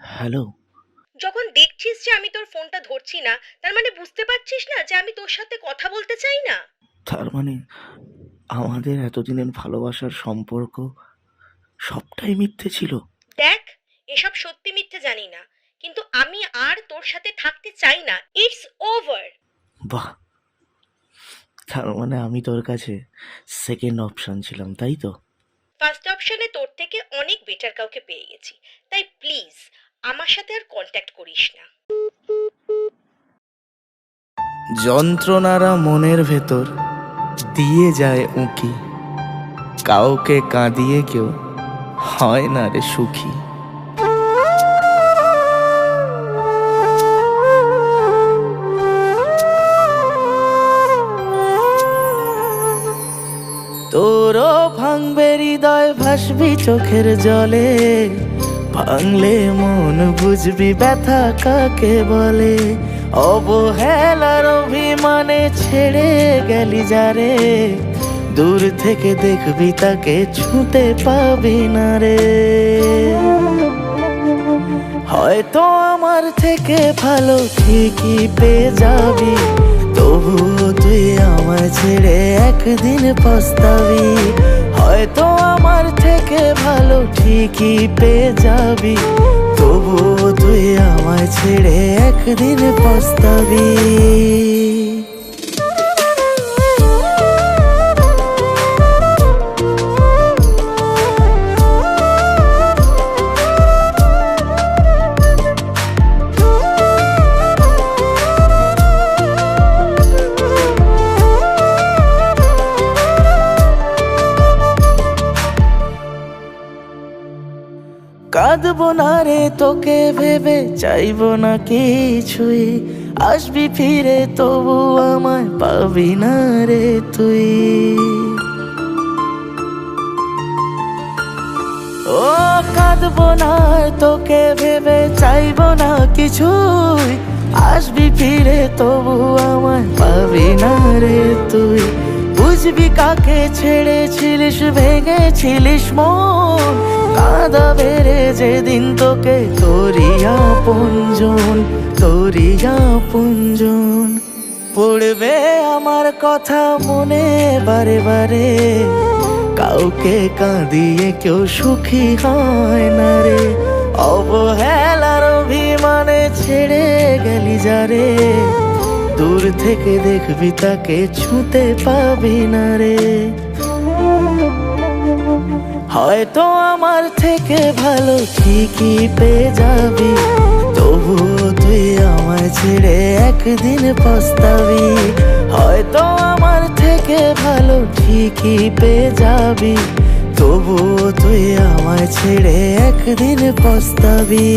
Hello. যখন দেখছিস যে আমি তোর ফোনটা ধরছি না, তার মানে বুঝতে পারছিস না যে আমি তোর সাথে কথা বলতে চাই না? তার মানে আমাদের এতদিনের ভালোবাসার সম্পর্ক সবটাই মিথ্যে ছিল? দেখ, এসব সত্যি মিথ্যে জানি না, কিন্তু আমি আর তোর সাথে থাকতে চাই না। It's over. বাহ! তার মানে আমি তোর কাছে সেকেন্ড অপশন ছিলাম, তাই তো? ফার্স্ট অপশনে তোর থেকে অনেক বেটার কাউকে পেয়ে গেছি, তাই প্লিজ আমার সাথে আর কন্ট্যাক্ট করিস না। যন্ত্রণারা মনের ভেতর দিয়ে যায় উঁকি, কাউকে কাঁদিয়ে কেউ হয় না রে সুখী। তোরও ভাঙবে হৃদয়, ভাসবি চোখের জলে, ভাঙলে মন বুঝবি ব্যথা কাকে বলে। অবহেলার অভিমানে ছেড়ে গেলি যারে, দূর থেকে দেখবি তাকে ছুঁতে পাবি না রে। হয়তো আমার থেকে ভালো ঠিকই পেয়ে যাবি, তবুও তুই আমায় ছেড়ে একদিন পস্তাবি। হয়তো আমার থেকে ভালো ঠিকই পেয়ে যাবি, তবুও তুই আমায় ছেড়ে একদিন পস্তাবি। কাঁদবো না রে তোকে ভেবে, চাইবো না কিছুই, আসবি ফিরে তবু আমায় পাবি না রে তুই। ও কাঁদবো না তোকে ভেবে, চাইবো না কিছুই, আসবি ফিরে তবু আমায় পাবি না রে তুই। বুঝবি কাকে ছেড়েছিলিস, ভেঙেছিলিস মন, কাঁদা বেড়ে যেদিন তোকে তোরি আপনজন, তোরি আপনজন। পড়বে আমার কথা মনে বারে বারে, কাউকে কাঁদিয়ে কেউ সুখী হয় না রে। অবহেলার অভিমানে ছেড়ে গেলি যারে, দূর থেকে দেখবি তাকে ছুঁতে পাবি না রে। হয়তো আমার থেকে ভালো ঠিকই পেয়ে যাবি, তবুও তুই আমায় ছেড়ে একদিন পস্তাবি। হয়তো আমার থেকে ভালো ঠিকই পেয়ে যাবি, তবুও তুই আমায় ছেড়ে একদিন পস্তাবি।